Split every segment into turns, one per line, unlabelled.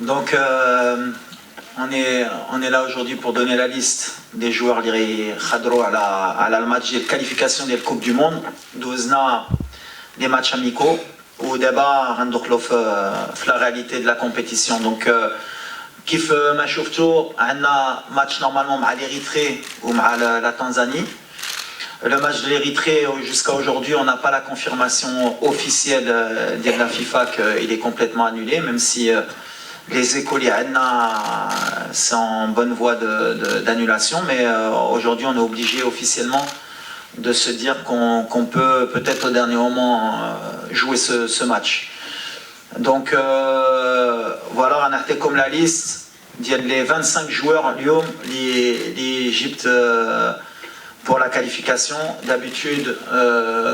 Donc on est là aujourd'hui pour donner la liste des joueurs qui khadrou à le match de qualification de la Coupe du Monde. Douzna des matchs amicaux ou d'abord rendons la réalité de la compétition. Donc كيف ما شفتوا عندنا match normalement مع l'Érythrée ou مع la Tanzanie. Le match de l'Érythrée, jusqu'à aujourd'hui, on n'a pas la confirmation officielle de la FIFA qu'il est complètement annulé, même si les écoliers sont en bonne voie d'annulation. Mais aujourd'hui, on est obligé officiellement de se dire qu'on peut peut-être au dernier moment jouer ce match. Donc voilà, on a fait comme la liste. Il y a les 25 joueurs, l'Égypte pour la qualification. D'habitude,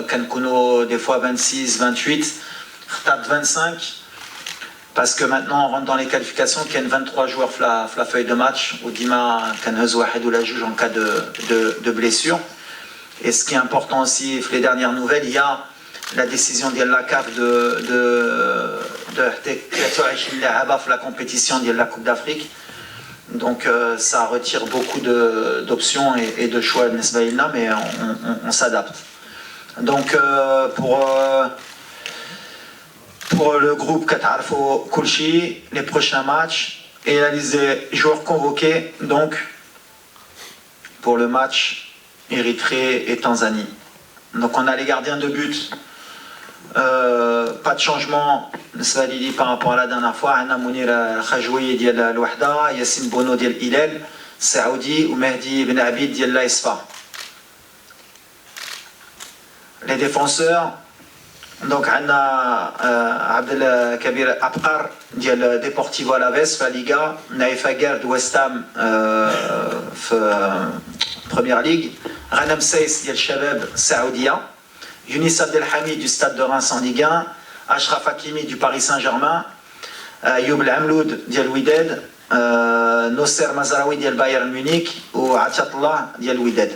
Kankuno, des fois 26, 28, 25. Parce que maintenant on rentre dans les qualifications, qu'il y a 23 joueurs la feuille de match, ou Dima ou la juge en cas de blessure. Et ce qui est important aussi, les dernières nouvelles, il y a la décision de la CAF de la compétition de la Coupe d'Afrique. Donc ça retire beaucoup d'options et de choix de Nesbaïna, mais on s'adapte. Donc pour le groupe Qatarfo Kulchi, les prochains matchs et les joueurs convoqués donc pour le match Érythrée et Tanzanie. Donc on a les gardiens de but. Pas de changement par rapport à la dernière fois. On a Mounir Khajoui de l'Ouahda, Yassine Bono de l'Hilal, Saoudi ou Mehdi Ben Abid de l'Aesfa. Les défenseurs, donc on a Abdel Kabir Abkar de Deportivo Alaves, la Liga, Naïf Aguer de West Ham, Première Ligue, Ranam Seyss de Shabab Saoudia, Younis Abdelhamid du Stade de Reims en Ligue 1, Ashraf Hakimi du Paris Saint-Germain, Youb Al-Amloud de Wydad, Nosser Mazraoui de Bayern Munich ou Atiatullah de Wydad.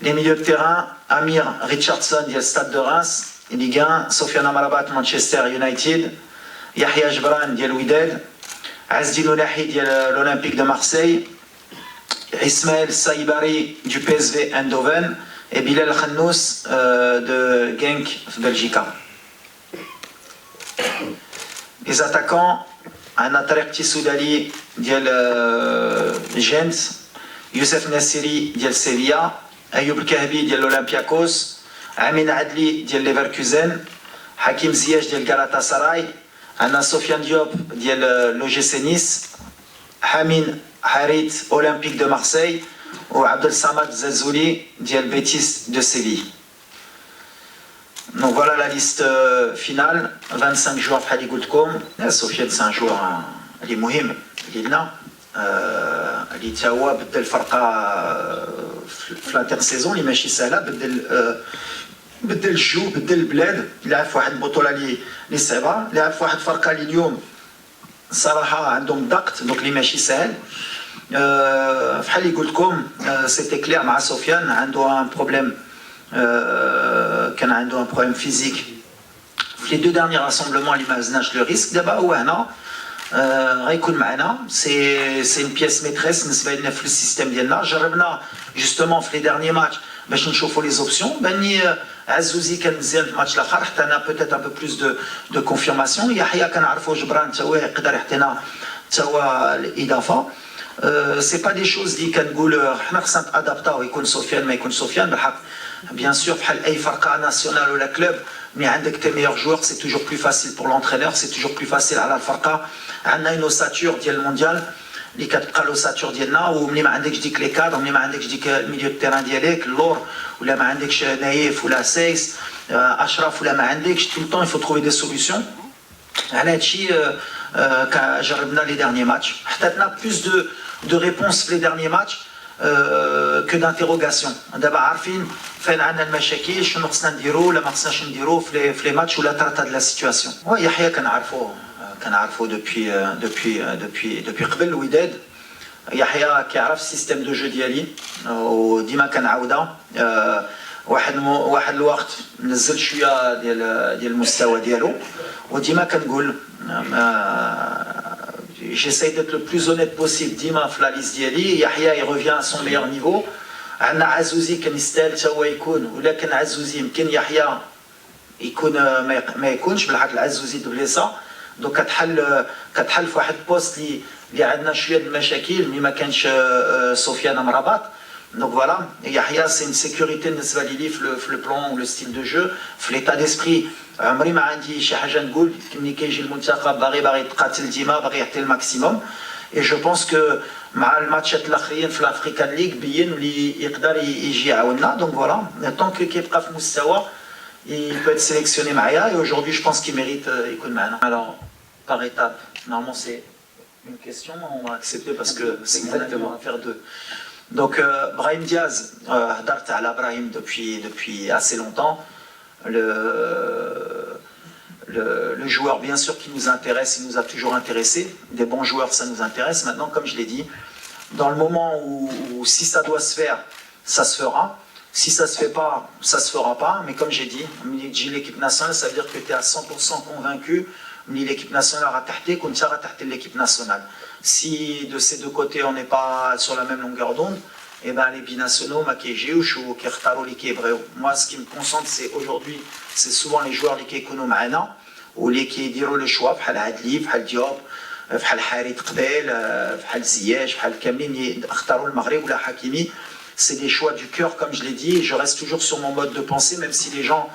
Les milieux de terrain, Amir Richardson du Stade de Reims, Ligue 1, Sofiane Amrabat Manchester United, Yahya Jbran de Wydad, Azdin Oulahi de l'Olympique de Marseille, Ismaël Saïbari du PSV Eindhoven et Bilal Khannous de Genk Belgique. Les attaquants, Anna Tarek Tissoudali de Gent, Youssef Nassiri de Sevilla, Ayoub Kahbi de l'Olympiakos, Amin Adli de Leverkusen, Hakim Ziyech de Galatasaray, Anna Sofiane Diop de l'OGC Nice, Hamin Harit Olympique de Marseille ou Abdel Samad Zelzouli Diel Betis de Séville. Donc voilà la liste finale. 25 joueurs Fali Goultkom. Sofiane c'est un joueur qui est مهم لنا اللي تا هو بدل فرقه في الانترسيزون اللي ماشي سهله بدل الجو بدل البلاد لعب في واحد البطوله اللي صعيبه لعب في واحد الفرقه اللي اليوم صراحه عندهم ضغط دونك اللي ماشي سهل فحال اللي قلت لكم سيتي كلير مع سفيان عنده ان بروبليم كان عنده ان بروبليم فيزيك في لي دو ديرني راسومبلمون اللي ما هزناش لو ريسك دابا هو هنا غيكون معنا سي اون بيس ميتريس بالنسبه لنا في السيستيم ديالنا جربنا جوستومون في لي ديرني ماتش باش نشوفوا لي زوبسيون باني عزوزي كان مزيان في الماتش الاخر حتى انا بوتيت ان بو بلوس دو كونفيرماسيون يحيى كنعرفوا جبران حتى هو يقدر يعطينا حتى هو الاضافه سي با دي شوز اللي كنقول حنا خصنا نتادابطاو يكون سفيان ما يكون سفيان بالحق بيان سور بحال اي فرقه ناسيونال ولا كلوب مي عندك تي ميور جوور سي توجور بلو فاسيل بور لونترينور سي توجور بلو فاسيل على الفرقه عندنا اون اوساتور ديال المونديال اللي كتبقى لوساتور ديالنا وملي ما عندكش ديك لي كادر ملي ما عندكش ديك الميليو دو تيران ديالك اللور ولا ما عندكش نايف ولا سايس اشرف ولا ما عندكش تو طون يفو تروفي دي سوليسيون على هادشي جربنا لي ديرني ماتش حطيتنا بلوس دو ريبونس في لي ديرني ماتش كو دانتيروغاسيون دابا عارفين فين عندنا المشاكل شنو خصنا نديرو ولا ما خصناش نديرو في لي ماتش ولا ترات هاد لا سيتوياسيون ويحيى كنعرفو دوبي قبل الوداد يحيى كيعرف السيستم دو جو ديالي وديما كنعاودها. واحد الوقت نزل شويه ديال المستوى ديالو وديما كنقول j'essaie d'être le plus honnête possible ديما في لا ليست ديالي. يحيى يرفيان à son meilleur niveau. عندنا عزوزي كان يستاهل حتى هو يكون، ولكن عزوزي يمكن يحيى يكون ما يكونش، بالحق العزوزي دبليصه. دونك كتحل في واحد البوست اللي عندنا شويه د المشاكل اللي ما كانش سفيان امرابط. دونك فوالا يحيى سي ان سيكوريتي بالنسبه لي في لو بلان ولو ستيل دو جو في ليتا ديسبري. عمري ما عندي شي حاجه نقول ملي كيجي المنتخب باغي يتقاتل ديما، باغي يعطي الماكسيموم. اي جو بونس كو مع الماتشات الاخرين في الافريكان ليغ بين اللي يقدر يجي يعاوننا. دونك فوالا طونك كيبقى في مستوى il peut être sélectionné معايا. Et aujourd'hui je pense qu'il mérite يكون معنا. Alors par étape, normalement c'est une question, on va accepter parce que c'est mon avis, on va faire deux. Donc Brahim Diaz, هضرت على Brahim depuis assez longtemps. Le joueur bien sûr qui nous intéresse, il nous a toujours intéressé. Des bons joueurs ça nous intéresse. Maintenant comme je l'ai dit, dans le moment où si ça doit se faire, ça se fera. Si ça se fait pas, ça se fera pas. Mais comme j'ai dit, l'équipe nationale, ça veut dire que tu es à 100% convaincu. L'équipe nationale a tahté, comme ça a tahté l'équipe nationale. Si de ces deux côtés on n'est pas sur la même longueur d'onde, et ben les binationaux, moi ce qui me concentre c'est aujourd'hui, c'est souvent les joueurs qui économent معنا ou qui diront le choix, بحال عدلي, بحال ديوب, بحال حارث قبيل, بحال زياش, بحال كاملين اختاروا المغرب ولا حكيمي. C'est des choix du cœur, comme je l'ai dit, et je reste toujours sur mon mode de pensée, même si les gens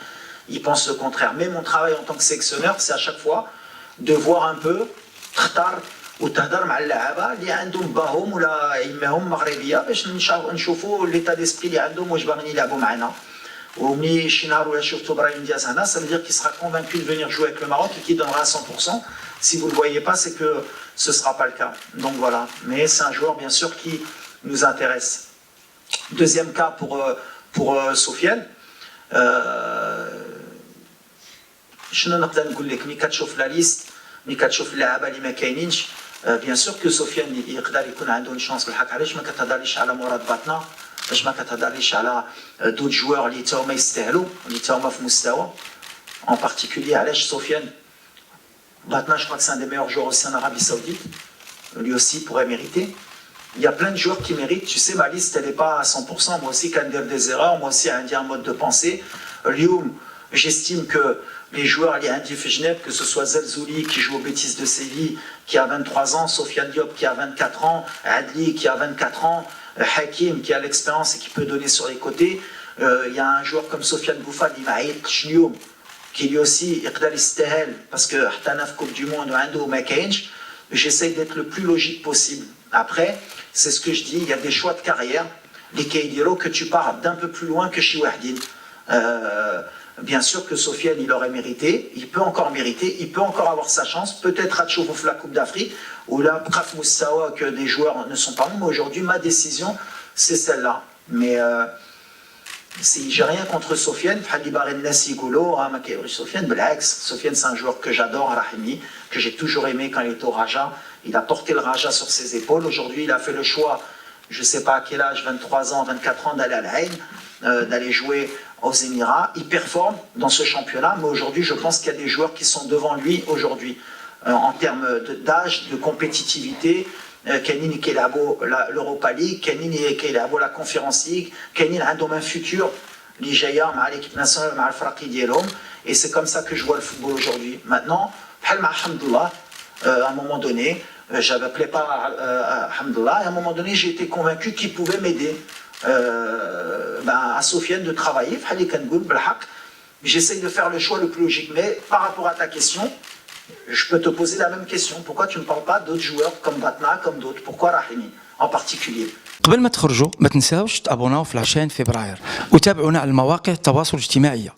ils pensent le contraire. Mais mon travail en tant que sélectionneur, c'est à chaque fois de voir un peu, تختار وتهضر مع اللعابه اللي عندهم باهم ولا يماهم مغربيه باش نشوفوا ليتا ديسبري اللي عندهم واش باغيين يلعبوا معنا. ومني شي نهار ولا شفتوا برايم دياز هنا, ça veut dire qu'il sera convaincu de venir jouer avec le Maroc et qu'il donnera à 100%. Si vous ne le voyez pas, c'est que ce ne sera pas le cas. Donc voilà. Mais c'est un joueur bien sûr qui nous intéresse. Deuxième cas pour Sofiane. شنو نقدر نقول لك ملي كتشوف لا ليست, ملي كتشوف اللعابه اللي ما كاينينش, بيان سور كو سفيان يقدر يكون عنده اون شانس. بالحق علاش ما كتهضرليش على مراد باطنا, باش ما كتهضرليش على دوت جوار اللي تا هما يستاهلوا, اللي تا هما في مستوى en particulier. علاش سفيان باطنا, je crois que c'est un des meilleurs joueurs aussi en Arabie Saoudite, lui aussi pourrait mériter. Il y a plein de joueurs qui méritent. Tu sais, ma liste, elle n'est pas à 100%. Moi aussi, quand dire des erreurs, moi aussi, un mode de pensée. Lyoum, j'estime que les joueurs, il y a un Genève, que ce soit Zelzouli qui joue aux Bêtises de Séville, qui a 23 ans, Sofiane Diop qui a 24 ans, Adli qui a 24 ans, Hakim qui a l'expérience et qui peut donner sur les côtés. Il y a un joueur comme Sofiane Bouffal, Imaït Chlioum, qui lui aussi, Iqdal Istahel, parce que Htanaf Coupe du Monde, Ando Makenj, j'essaye d'être le plus logique possible. Après, c'est ce que je dis, il y a des choix de carrière, les Keidiro, que tu pars d'un peu plus loin que chez Wahdin. Bien sûr que Sofiane, il aurait mérité, il peut encore mériter, il peut encore avoir sa chance, peut-être à Tchoufouf la Coupe d'Afrique, ou là, Braf Moussawa, que des joueurs ne sont pas bons, mais aujourd'hui, ma décision, c'est celle-là. Mais j'ai rien contre Sofiane, Sofiane, c'est un joueur que j'adore, Rahimi, que j'ai toujours aimé quand il était au Raja. Il a porté le Raja sur ses épaules. Aujourd'hui, il a fait le choix, je ne sais pas à quel âge, 23 ans, 24 ans, d'aller à l'Ain, d'aller jouer aux Émirats. Il performe dans ce championnat, mais aujourd'hui, je pense qu'il y a des joueurs qui sont devant lui aujourd'hui, en termes d'âge, de compétitivité. Kenini qui est l'Europa League, Kenini qui est la Conference League, Kenini a un futur, l'Ijaya, l'équipe nationale, le Fraki Dielom, et c'est comme ça que je vois le football aujourd'hui. Maintenant, Alhamdulillah, à un moment donné, j'avais appelé pas Alhamdulillah, et à un moment donné, j'ai été convaincu qu'il pouvait m'aider à Sofiane de travailler. J'essaye de faire le choix le plus logique, mais par rapport à ta question, je peux te poser la même question. Pourquoi tu ne parles pas d'autres joueurs comme Batna, comme d'autres? Pourquoi Rahimi en particulier?
قبل ما تخرجوا ما تنساوش تابوناو في العشرين فبراير وتابعونا على المواقع التواصل الاجتماعي.